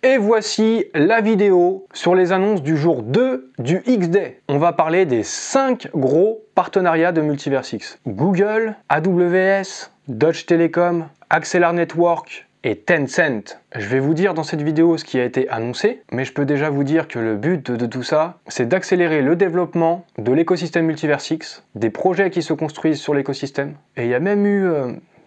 Et voici la vidéo sur les annonces du jour 2 du X-Day. On va parler des 5 gros partenariats de Multiversix. Google, AWS, Deutsche Telekom, Axelar Network et Tencent. Je vais vous dire dans cette vidéo ce qui a été annoncé, mais je peux déjà vous dire que le but de tout ça, c'est d'accélérer le développement de l'écosystème Multiversix, des projets qui se construisent sur l'écosystème. Et il y a même eu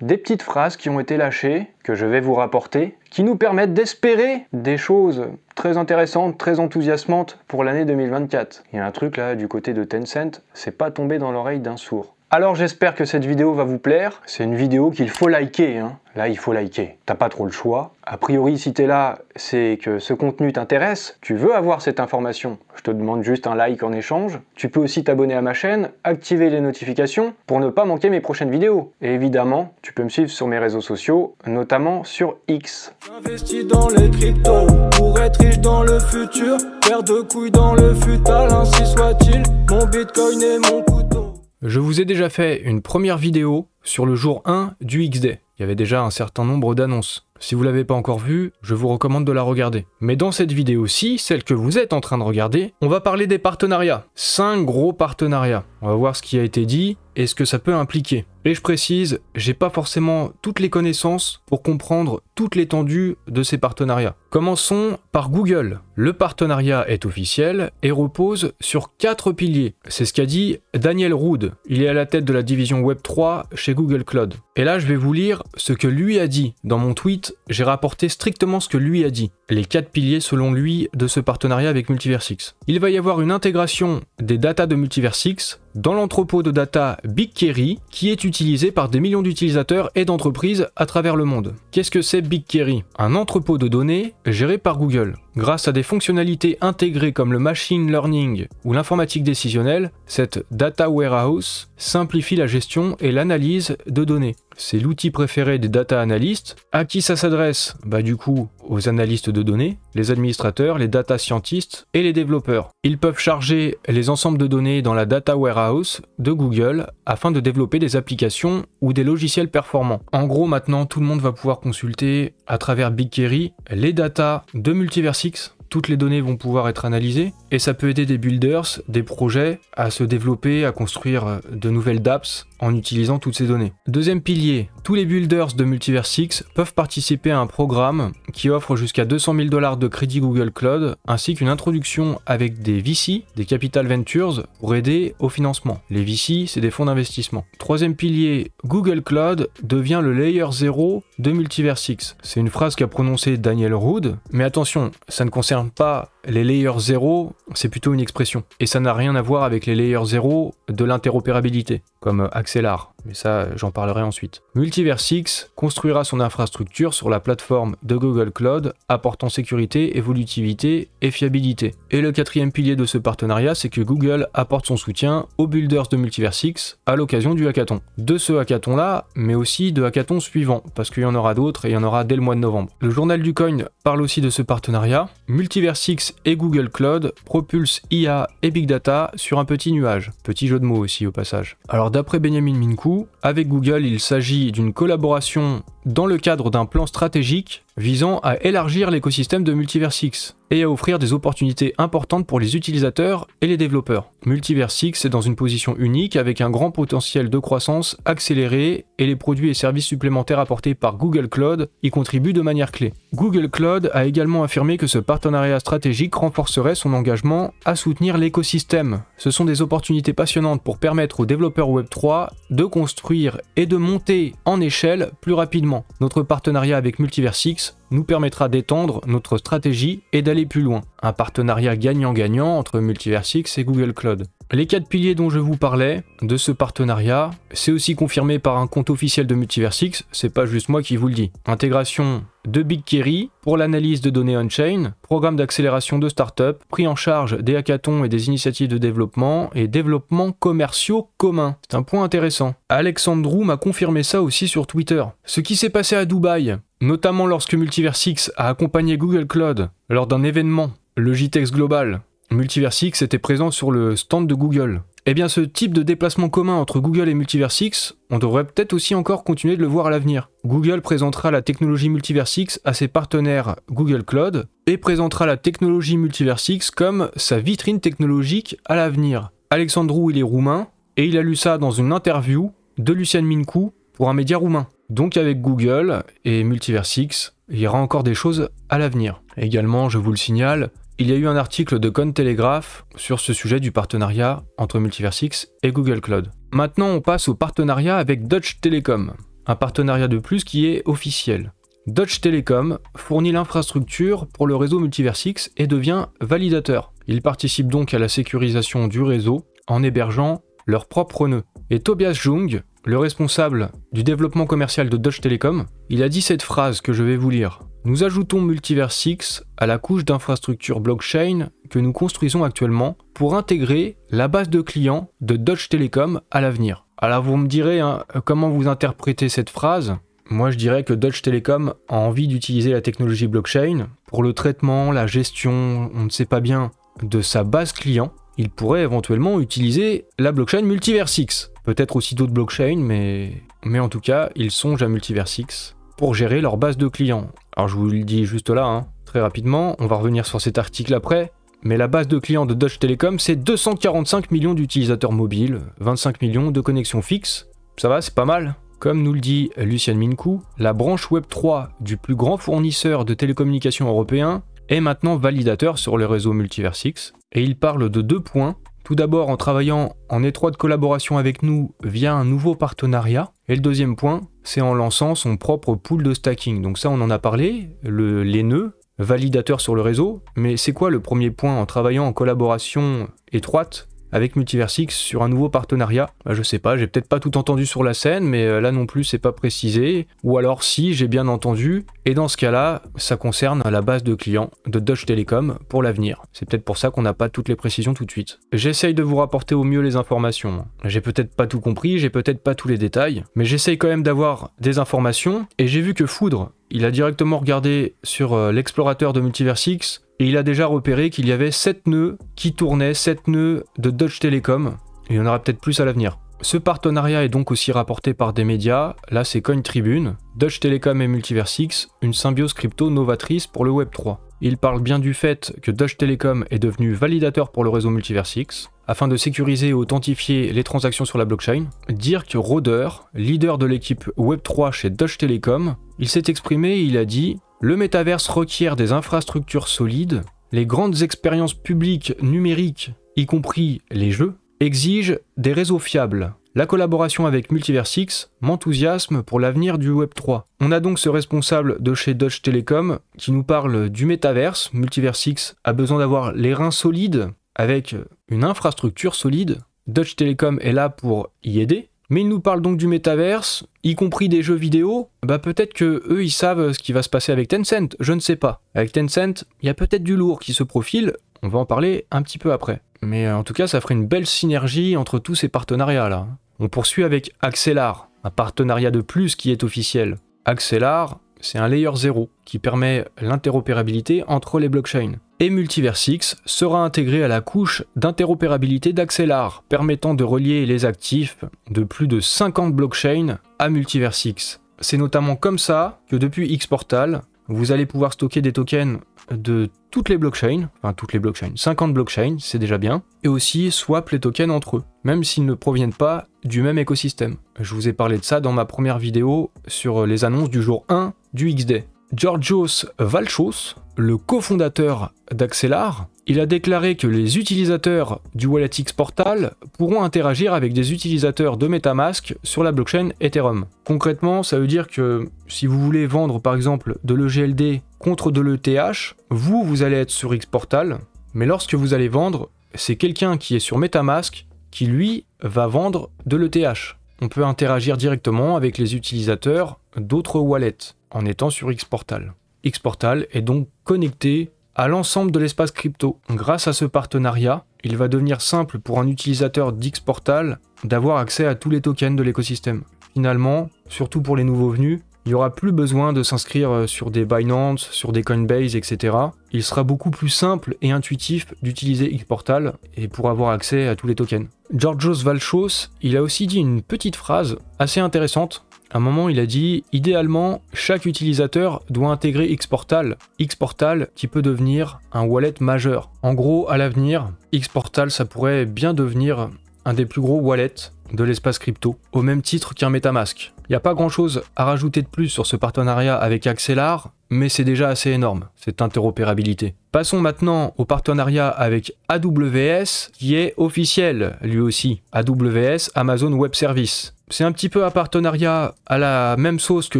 des petites phrases qui ont été lâchées, que je vais vous rapporter, qui nous permettent d'espérer des choses très intéressantes, très enthousiasmantes pour l'année 2024. Il y a un truc là du côté de Tencent, c'est pas tombé dans l'oreille d'un sourd. Alors j'espère que cette vidéo va vous plaire. C'est une vidéo qu'il faut liker, hein. Là il faut liker. T'as pas trop le choix. A priori si t'es là, c'est que ce contenu t'intéresse, tu veux avoir cette information. Je te demande juste un like en échange. Tu peux aussi t'abonner à ma chaîne, activer les notifications pour ne pas manquer mes prochaines vidéos. Et évidemment, tu peux me suivre sur mes réseaux sociaux, notamment sur X. J'investis dans les cryptos pour être riche dans le futur. Paire de couilles dans le futal, ainsi soit-il. Mon bitcoin et mon couteau. Je vous ai déjà fait une première vidéo sur le jour 1 du X-Day. Il y avait déjà un certain nombre d'annonces. Si vous ne l'avez pas encore vue, je vous recommande de la regarder. Mais dans cette vidéo-ci, celle que vous êtes en train de regarder, on va parler des partenariats. 5 gros partenariats. On va voir ce qui a été dit et ce que ça peut impliquer. Et je précise, j'ai pas forcément toutes les connaissances pour comprendre toute l'étendue de ces partenariats. Commençons par Google. Le partenariat est officiel et repose sur 4 piliers. C'est ce qu'a dit Daniel Rood. Il est à la tête de la division Web3 chez Google Cloud. Et là, je vais vous lire ce que lui a dit. Dans mon tweet, j'ai rapporté strictement ce que lui a dit. Les 4 piliers selon lui de ce partenariat avec Multiversix. Il va y avoir une intégration des datas de Multiversix dans l'entrepôt de data BigQuery qui est utilisé par des millions d'utilisateurs et d'entreprises à travers le monde. Qu'est-ce que c'est BigQuery? Un entrepôt de données géré par Google. Grâce à des fonctionnalités intégrées comme le machine learning ou l'informatique décisionnelle, cette data warehouse simplifie la gestion et l'analyse de données. C'est l'outil préféré des data analystes. À qui ça s'adresse? Du coup, aux analystes de données, les administrateurs, les data scientists et les développeurs. Ils peuvent charger les ensembles de données dans la data warehouse de Google afin de développer des applications ou des logiciels performants. En gros, maintenant, tout le monde va pouvoir consulter à travers BigQuery les datas de Multiversix. Toutes les données vont pouvoir être analysées et ça peut aider des builders, des projets à se développer, à construire de nouvelles dApps en utilisant toutes ces données. Deuxième pilier, tous les builders de Multiversix peuvent participer à un programme qui offre jusqu'à 200 000 $ de crédit Google Cloud ainsi qu'une introduction avec des VC, des Capital Ventures, pour aider au financement. Les VC, c'est des fonds d'investissement. Troisième pilier, Google Cloud devient le layer 0 de Multiversix. C'est une phrase qu'a prononcée Daniel Rood, mais attention, ça ne concerne pas les layers 0, c'est plutôt une expression. Et ça n'a rien à voir avec les layers 0 de l'interopérabilité, comme Axelar. Mais ça, j'en parlerai ensuite. Multiversix construira son infrastructure sur la plateforme de Google Cloud, apportant sécurité, évolutivité et fiabilité. Et le quatrième pilier de ce partenariat, c'est que Google apporte son soutien aux builders de Multiversix à l'occasion du hackathon. De ce hackathon-là, mais aussi de hackathons suivants, parce qu'il y en aura d'autres et il y en aura dès le mois de novembre. Le journal du coin parle aussi de ce partenariat. Multiversix et Google Cloud propulsent IA et Big Data sur un petit nuage. Petit jeu de mots aussi au passage. Alors d'après Benjamin Minkou, avec Google, il s'agit d'une collaboration dans le cadre d'un plan stratégique visant à élargir l'écosystème de Multiversix et à offrir des opportunités importantes pour les utilisateurs et les développeurs. Multiversix est dans une position unique avec un grand potentiel de croissance accéléré et les produits et services supplémentaires apportés par Google Cloud y contribuent de manière clé. Google Cloud a également affirmé que ce partenariat stratégique renforcerait son engagement à soutenir l'écosystème. Ce sont des opportunités passionnantes pour permettre aux développeurs Web3 de construire et de monter en échelle plus rapidement. Notre partenariat avec Multiversix nous permettra d'étendre notre stratégie et d'aller plus loin. Un partenariat gagnant-gagnant entre Multiversix et Google Cloud. Les 4 piliers dont je vous parlais de ce partenariat, c'est aussi confirmé par un compte officiel de Multiversix, c'est pas juste moi qui vous le dis. Intégration de BigQuery pour l'analyse de données on-chain, programme d'accélération de start-up, pris en charge des hackathons et des initiatives de développement et développement commerciaux communs. C'est un point intéressant. Alexandrou m'a confirmé ça aussi sur Twitter. Ce qui s'est passé à Dubaï, notamment lorsque Multiversix a accompagné Google Cloud lors d'un événement, le JTEX Global. Multiversix était présent sur le stand de Google. Eh bien ce type de déplacement commun entre Google et Multiversix, on devrait peut-être aussi encore continuer de le voir à l'avenir. Google présentera la technologie Multiversix à ses partenaires Google Cloud et présentera la technologie Multiversix comme sa vitrine technologique à l'avenir. Alexandru, il est roumain et il a lu ça dans une interview de Lucian Mincu pour un média roumain. Donc avec Google et Multiversix, il y aura encore des choses à l'avenir. Également, je vous le signale, il y a eu un article de Cointelegraph sur ce sujet du partenariat entre Multiversix et Google Cloud. Maintenant, on passe au partenariat avec Deutsche Telekom, un partenariat de plus qui est officiel. Deutsche Telekom fournit l'infrastructure pour le réseau Multiversix et devient validateur. Il participe donc à la sécurisation du réseau en hébergeant leurs propres nœuds. Et Tobias Jung, le responsable du développement commercial de Deutsche Telekom, il a dit cette phrase que je vais vous lire. Nous ajoutons Multiversix à la couche d'infrastructure blockchain que nous construisons actuellement pour intégrer la base de clients de Deutsche Telekom à l'avenir. Alors vous me direz comment vous interprétez cette phrase. Moi je dirais que Deutsche Telekom a envie d'utiliser la technologie blockchain pour le traitement, la gestion, on ne sait pas bien, de sa base client. Il pourrait éventuellement utiliser la blockchain Multiversix. Peut-être aussi d'autres blockchains, mais en tout cas, ils songent à Multiversix pour gérer leur base de clients. Alors je vous le dis juste là, très rapidement, on va revenir sur cet article après, mais la base de clients de Deutsche Telekom, c'est 245 millions d'utilisateurs mobiles, 25 millions de connexions fixes. Ça va, c'est pas mal. Comme nous le dit Lucian Mincu, la branche Web3 du plus grand fournisseur de télécommunications européen est maintenant validateur sur le réseau Multiversix, et il parle de 2 points. Tout d'abord en travaillant en étroite collaboration avec nous via un nouveau partenariat, et le deuxième point, c'est en lançant son propre pool de stacking. Donc ça on en a parlé, les nœuds, validateurs sur le réseau, mais c'est quoi le premier point en travaillant en collaboration étroite avec Multiversix sur un nouveau partenariat? Je sais pas, j'ai peut-être pas tout entendu sur la scène, mais là non plus c'est pas précisé, ou alors si, j'ai bien entendu, et dans ce cas-là, ça concerne la base de clients de Deutsche Telekom pour l'avenir. C'est peut-être pour ça qu'on n'a pas toutes les précisions tout de suite. J'essaye de vous rapporter au mieux les informations. J'ai peut-être pas tout compris, j'ai peut-être pas tous les détails, mais j'essaye quand même d'avoir des informations, et j'ai vu que Foudre, il a directement regardé sur l'explorateur de Multiversix, et il a déjà repéré qu'il y avait 7 nœuds qui tournaient, 7 nœuds de Deutsche Telekom, et il y en aura peut-être plus à l'avenir. Ce partenariat est donc aussi rapporté par des médias, là c'est Cointribune, Deutsche Telekom et Multiversix, une symbiose crypto novatrice pour le Web3. Il parle bien du fait que Deutsche Telekom est devenu validateur pour le réseau Multiversix, afin de sécuriser et authentifier les transactions sur la blockchain. Dirk Roeder, leader de l'équipe Web3 chez Deutsche Telekom, il s'est exprimé et il a dit « Le métaverse requiert des infrastructures solides, les grandes expériences publiques numériques, y compris les jeux, exigent des réseaux fiables. La collaboration avec Multiversix m'enthousiasme pour l'avenir du Web3. » On a donc ce responsable de chez Deutsche Telekom qui nous parle du métaverse. Multiversix a besoin d'avoir les reins solides avec une infrastructure solide. Deutsche Telekom est là pour y aider. Mais il nous parle donc du métaverse, y compris des jeux vidéo. Peut-être que eux ils savent ce qui va se passer avec Tencent, je ne sais pas. Avec Tencent, il y a peut-être du lourd qui se profile, on va en parler un petit peu après. Mais en tout cas, ça ferait une belle synergie entre tous ces partenariats-là. On poursuit avec Axelar, un partenariat de plus qui est officiel. Axelar, c'est un layer 0 qui permet l'interopérabilité entre les blockchains. Et Multiversix sera intégré à la couche d'interopérabilité d'Axelar, permettant de relier les actifs de plus de 50 blockchains à Multiversix. C'est notamment comme ça que depuis Xportal, vous allez pouvoir stocker des tokens de toutes les blockchains, 50 blockchains, c'est déjà bien, et aussi swap les tokens entre eux, même s'ils ne proviennent pas du même écosystème. Je vous ai parlé de ça dans ma première vidéo sur les annonces du jour 1 du XDay. Georgios Valchos, le cofondateur d'Axelar, il a déclaré que les utilisateurs du wallet Xportal pourront interagir avec des utilisateurs de MetaMask sur la blockchain Ethereum. Concrètement, ça veut dire que si vous voulez vendre par exemple de l'EGLD contre de l'ETH, vous allez être sur Xportal, mais lorsque vous allez vendre, c'est quelqu'un qui est sur MetaMask qui lui va vendre de l'ETH. On peut interagir directement avec les utilisateurs d'autres wallets en étant sur Xportal. Xportal est donc connecté à l'ensemble de l'espace crypto. Grâce à ce partenariat, il va devenir simple pour un utilisateur d'Xportal d'avoir accès à tous les tokens de l'écosystème. Finalement, surtout pour les nouveaux venus, Il n'y aura plus besoin de s'inscrire sur des Binance, sur des Coinbase, etc. Il sera beaucoup plus simple et intuitif d'utiliser Xportal et pour avoir accès à tous les tokens. Georgios Valchos, il a aussi dit une petite phrase assez intéressante. À un moment, il a dit « Idéalement, chaque utilisateur doit intégrer Xportal. Xportal qui peut devenir un wallet majeur. » En gros, à l'avenir, Xportal, ça pourrait bien devenir un des plus gros wallets de l'espace crypto, au même titre qu'un MetaMask. Il n'y a pas grand chose à rajouter de plus sur ce partenariat avec Axelar, mais c'est déjà assez énorme, cette interopérabilité. Passons maintenant au partenariat avec AWS, qui est officiel, lui aussi. AWS, Amazon Web Services. C'est un petit peu un partenariat à la même sauce que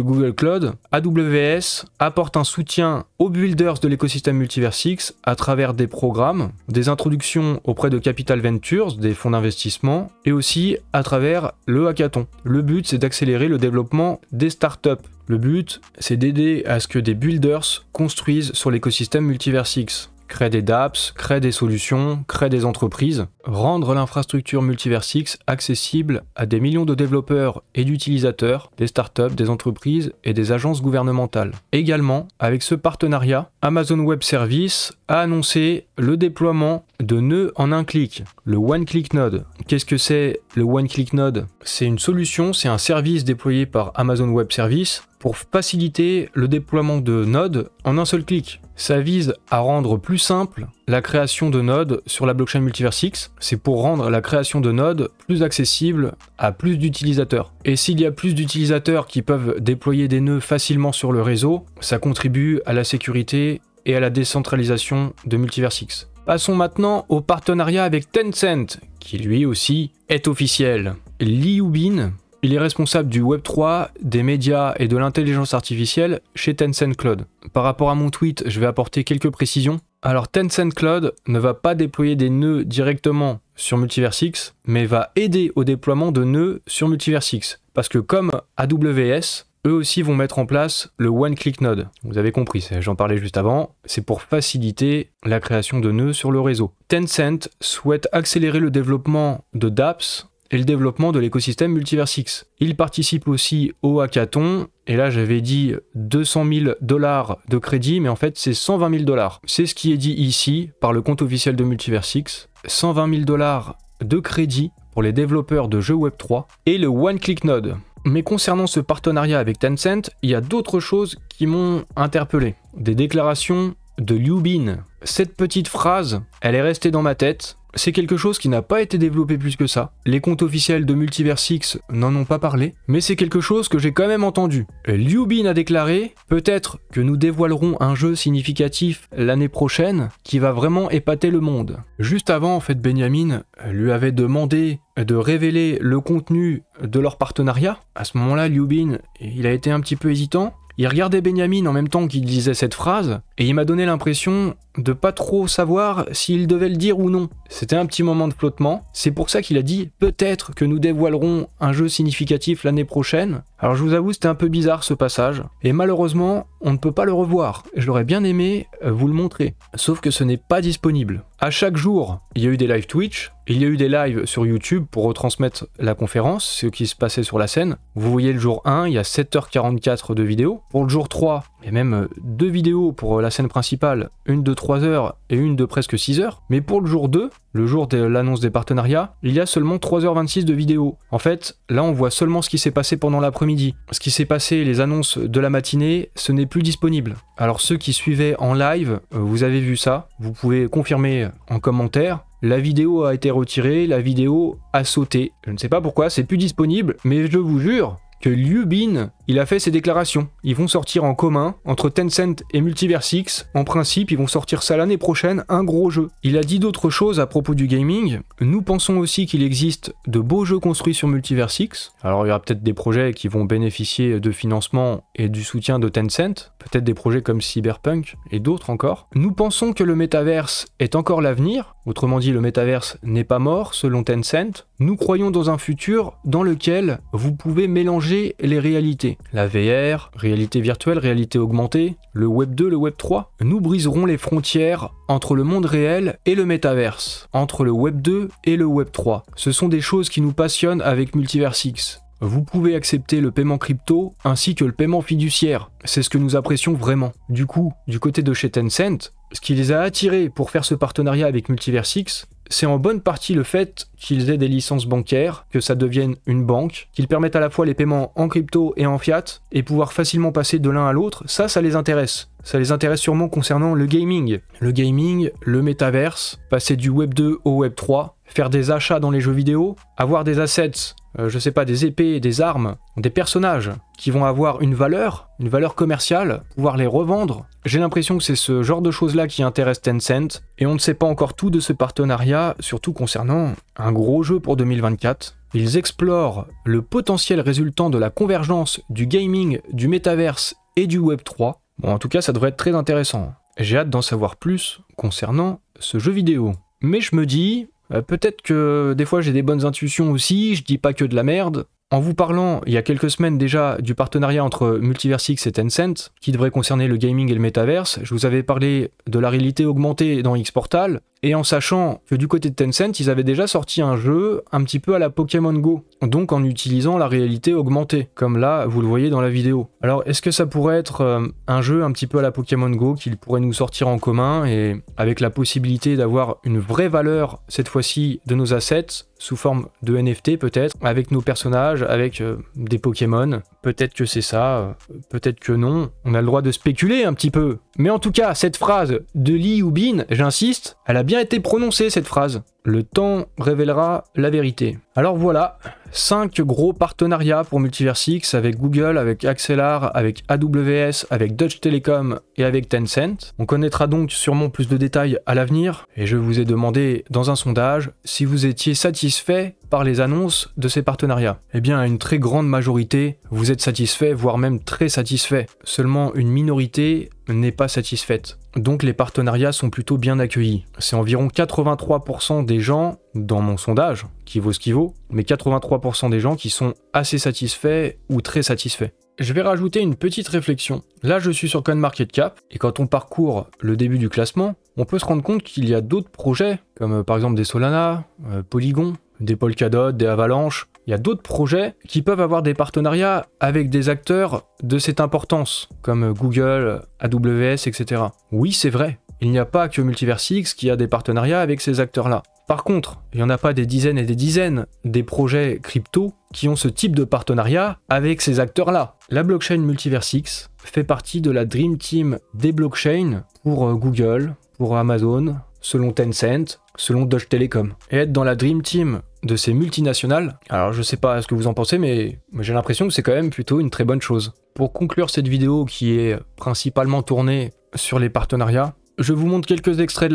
Google Cloud. AWS apporte un soutien aux builders de l'écosystème Multiversix à travers des programmes, des introductions auprès de Capital Ventures, des fonds d'investissement, et aussi à travers le hackathon. Le but, c'est d'accélérer le développement des startups. Le but, c'est d'aider à ce que des builders construisent sur l'écosystème Multiversix. Créer des dApps, créer des solutions, créer des entreprises, rendre l'infrastructure Multiversix accessible à des millions de développeurs et d'utilisateurs, des startups, des entreprises et des agences gouvernementales. Également, avec ce partenariat, Amazon Web Services a annoncé le déploiement de nœuds en un clic, le One Click Node. Qu'est-ce que c'est le One Click Node? C'est une solution, c'est un service déployé par Amazon Web Services pour faciliter le déploiement de nodes en un seul clic. Ça vise à rendre plus simple la création de nodes sur la blockchain Multiversix. C'est pour rendre la création de nodes plus accessible à plus d'utilisateurs. Et s'il y a plus d'utilisateurs qui peuvent déployer des nœuds facilement sur le réseau, ça contribue à la sécurité et à la décentralisation de Multiversix. Passons maintenant au partenariat avec Tencent, qui lui aussi est officiel. Liu Bin, il est responsable du Web3, des médias et de l'intelligence artificielle chez Tencent Cloud. Par rapport à mon tweet, je vais apporter quelques précisions. Alors Tencent Cloud ne va pas déployer des nœuds directement sur Multiversix, mais va aider au déploiement de nœuds sur Multiversix. Parce que comme AWS, eux aussi vont mettre en place le One Click Node. Vous avez compris, j'en parlais juste avant, c'est pour faciliter la création de nœuds sur le réseau. Tencent souhaite accélérer le développement de dApps et le développement de l'écosystème Multiversix. Il participe aussi au hackathon, et là j'avais dit 200 000 $ de crédit, mais en fait c'est 120 000 $. C'est ce qui est dit ici par le compte officiel de Multiversix. 120 000 $ de crédit pour les développeurs de jeux Web3 et le One Click Node. Mais concernant ce partenariat avec Tencent, il y a d'autres choses qui m'ont interpellé. Des déclarations de Liu Bin. Cette petite phrase, elle est restée dans ma tête. C'est quelque chose qui n'a pas été développé plus que ça. Les comptes officiels de Multiversix n'en ont pas parlé, mais c'est quelque chose que j'ai quand même entendu. Liu Bin a déclaré « Peut-être que nous dévoilerons un jeu significatif l'année prochaine qui va vraiment épater le monde ». Juste avant, en fait, Benjamin lui avait demandé de révéler le contenu de leur partenariat. À ce moment-là, Liu Bin, il a été un petit peu hésitant. Il regardait Benjamin en même temps qu'il disait cette phrase, et il m'a donné l'impression de pas trop savoir s'il devait le dire ou non. C'était un petit moment de flottement, c'est pour ça qu'il a dit « Peut-être que nous dévoilerons un jeu significatif l'année prochaine ». Alors je vous avoue, c'était un peu bizarre ce passage, et malheureusement, on ne peut pas le revoir. J'aurais bien aimé vous le montrer, sauf que ce n'est pas disponible. À chaque jour, il y a eu des live Twitch, il y a eu des lives sur YouTube pour retransmettre la conférence, ce qui se passait sur la scène. Vous voyez le jour 1, il y a 7h44 de vidéos. Pour le jour 3, il y a même 2 vidéos pour la scène principale, une de 3 heures et une de presque 6 heures. Mais pour le jour 2, le jour de l'annonce des partenariats, il y a seulement 3h26 de vidéos. En fait, là on voit seulement ce qui s'est passé pendant l'après-midi. Ce qui s'est passé, les annonces de la matinée, ce n'est plus disponible. Alors ceux qui suivaient en live, vous avez vu ça, vous pouvez confirmer en commentaire. La vidéo a été retirée, la vidéo a sauté. Je ne sais pas pourquoi, c'est plus disponible, mais je vous jure que Liu Bin, il a fait ses déclarations. Ils vont sortir en commun, entre Tencent et Multiversix. En principe, ils vont sortir ça l'année prochaine, un gros jeu. Il a dit d'autres choses à propos du gaming. Nous pensons aussi qu'il existe de beaux jeux construits sur Multiversix. Alors il y aura peut-être des projets qui vont bénéficier de financement et du soutien de Tencent. Peut-être des projets comme Cyberpunk et d'autres encore. Nous pensons que le métaverse est encore l'avenir. Autrement dit, le métaverse n'est pas mort, selon Tencent. Nous croyons dans un futur dans lequel vous pouvez mélanger les réalités. La VR, réalité virtuelle, réalité augmentée, le Web 2, le Web 3. Nous briserons les frontières entre le monde réel et le métaverse, entre le Web 2 et le Web 3. Ce sont des choses qui nous passionnent avec Multiversix. vous pouvez accepter le paiement crypto ainsi que le paiement fiduciaire. C'est ce que nous apprécions vraiment. Du coup, du côté de chez Tencent, ce qui les a attirés pour faire ce partenariat avec Multiversix, c'est en bonne partie le fait qu'ils aient des licences bancaires, que ça devienne une banque, qu'ils permettent à la fois les paiements en crypto et en fiat, et pouvoir facilement passer de l'un à l'autre, ça les intéresse. Ça les intéresse sûrement concernant le gaming. Le gaming, le métaverse, passer du Web 2 au Web 3, faire des achats dans les jeux vidéo, avoir des assets, je sais pas, des épées, des armes, des personnages qui vont avoir une valeur commerciale, pouvoir les revendre. J'ai l'impression que c'est ce genre de choses-là qui intéresse Tencent, et on ne sait pas encore tout de ce partenariat, surtout concernant un gros jeu pour 2024. Ils explorent le potentiel résultant de la convergence du gaming, du métaverse et du Web 3. Bon, en tout cas, ça devrait être très intéressant. J'ai hâte d'en savoir plus concernant ce jeu vidéo. Mais je me dis, peut-être que des fois j'ai des bonnes intuitions aussi, je dis pas que de la merde. En vous parlant, il y a quelques semaines déjà, du partenariat entre Multiversix et Tencent, qui devrait concerner le gaming et le métaverse, je vous avais parlé de la réalité augmentée dans X-Portal, et en sachant que du côté de Tencent, ils avaient déjà sorti un jeu un petit peu à la Pokémon Go, donc en utilisant la réalité augmentée, comme là, vous le voyez dans la vidéo. Alors, est-ce que ça pourrait être un jeu un petit peu à la Pokémon Go qu'ils pourraient nous sortir en commun, et avec la possibilité d'avoir une vraie valeur, cette fois-ci, de nos assets, sous forme de NFT peut-être, avec nos personnages, avec des Pokémon. Peut-être que c'est ça, peut-être que non. On a le droit de spéculer un petit peu. Mais en tout cas, cette phrase de Li Yubin, j'insiste, elle a bien été prononcée cette phrase. Le temps révélera la vérité. Alors voilà, 5 gros partenariats pour Multiversix avec Google, avec Axelar, avec AWS, avec Deutsche Telekom et avec Tencent. On connaîtra donc sûrement plus de détails à l'avenir, et je vous ai demandé dans un sondage si vous étiez satisfait par les annonces de ces partenariats. Eh bien, à une très grande majorité, vous êtes satisfait, voire même très satisfait. Seulement une minorité n'est pas satisfaite. Donc les partenariats sont plutôt bien accueillis. C'est environ 83% des gens, dans mon sondage, qui vaut ce qui vaut, mais 83% des gens qui sont assez satisfaits ou très satisfaits. Je vais rajouter une petite réflexion. Là, je suis sur CoinMarketCap, et quand on parcourt le début du classement, on peut se rendre compte qu'il y a d'autres projets, comme par exemple des Solana, Polygon, des Polkadot, des Avalanche. Il y a d'autres projets qui peuvent avoir des partenariats avec des acteurs de cette importance, comme Google, AWS, etc. Oui, c'est vrai, il n'y a pas que Multiversix qui a des partenariats avec ces acteurs-là. Par contre, il n'y en a pas des dizaines et des dizaines des projets crypto qui ont ce type de partenariat avec ces acteurs-là. La blockchain Multiversix fait partie de la Dream Team des blockchains pour Google, pour Amazon, selon Tencent, selon Deutsche Telekom. Et être dans la Dream Team de ces multinationales, alors je sais pas ce que vous en pensez, mais j'ai l'impression que c'est quand même plutôt une très bonne chose. Pour conclure cette vidéo qui est principalement tournée sur les partenariats, je vous montre quelques extraits de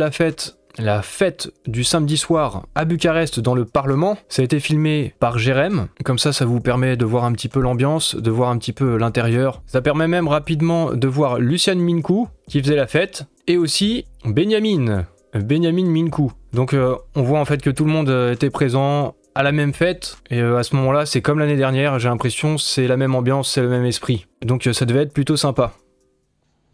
la fête du samedi soir à Bucarest dans le Parlement. Ça a été filmé par Jérém, comme ça vous permet de voir un petit peu l'ambiance, de voir un petit peu l'intérieur. Ça permet même rapidement de voir Lucian Minkou qui faisait la fête, et aussi Benjamin Minkou. Donc on voit en fait que tout le monde était présent à la même fête, et à ce moment-là c'est comme l'année dernière, j'ai l'impression c'est la même ambiance, c'est le même esprit. Donc ça devait être plutôt sympa.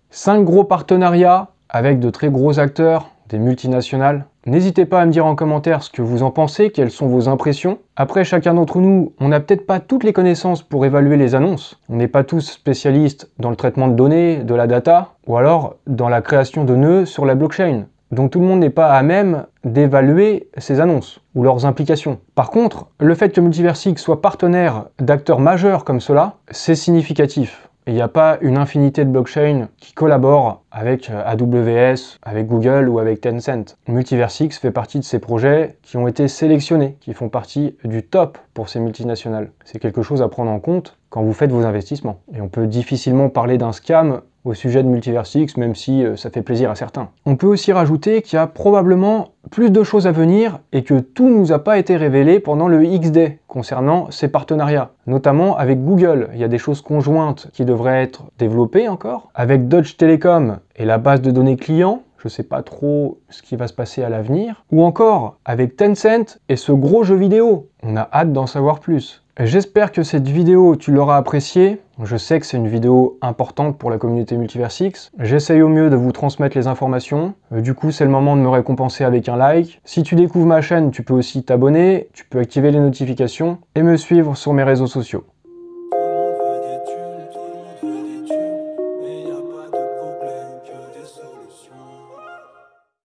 5 gros partenariats avec de très gros acteurs, des multinationales. N'hésitez pas à me dire en commentaire ce que vous en pensez, quelles sont vos impressions. Après, chacun d'entre nous, on n'a peut-être pas toutes les connaissances pour évaluer les annonces. On n'est pas tous spécialistes dans le traitement de données, de la data, ou alors dans la création de nœuds sur la blockchain. Donc tout le monde n'est pas à même d'évaluer ces annonces ou leurs implications. Par contre, le fait que Multiversix soit partenaire d'acteurs majeurs comme cela, c'est significatif. Il n'y a pas une infinité de blockchains qui collaborent avec AWS, avec Google ou avec Tencent. Multiversix fait partie de ces projets qui ont été sélectionnés, qui font partie du top pour ces multinationales. C'est quelque chose à prendre en compte quand vous faites vos investissements. Et on peut difficilement parler d'un scam au sujet de Multiversix, même si ça fait plaisir à certains. On peut aussi rajouter qu'il y a probablement plus de choses à venir et que tout ne nous a pas été révélé pendant le X-Day concernant ces partenariats. Notamment avec Google, il y a des choses conjointes qui devraient être développées encore. Avec Deutsche Telekom et la base de données clients, je ne sais pas trop ce qui va se passer à l'avenir. Ou encore avec Tencent et ce gros jeu vidéo. On a hâte d'en savoir plus. J'espère que cette vidéo, tu l'auras appréciée. Je sais que c'est une vidéo importante pour la communauté Multiversix. J'essaye au mieux de vous transmettre les informations. Du coup, c'est le moment de me récompenser avec un like. Si tu découvres ma chaîne, tu peux aussi t'abonner, tu peux activer les notifications et me suivre sur mes réseaux sociaux.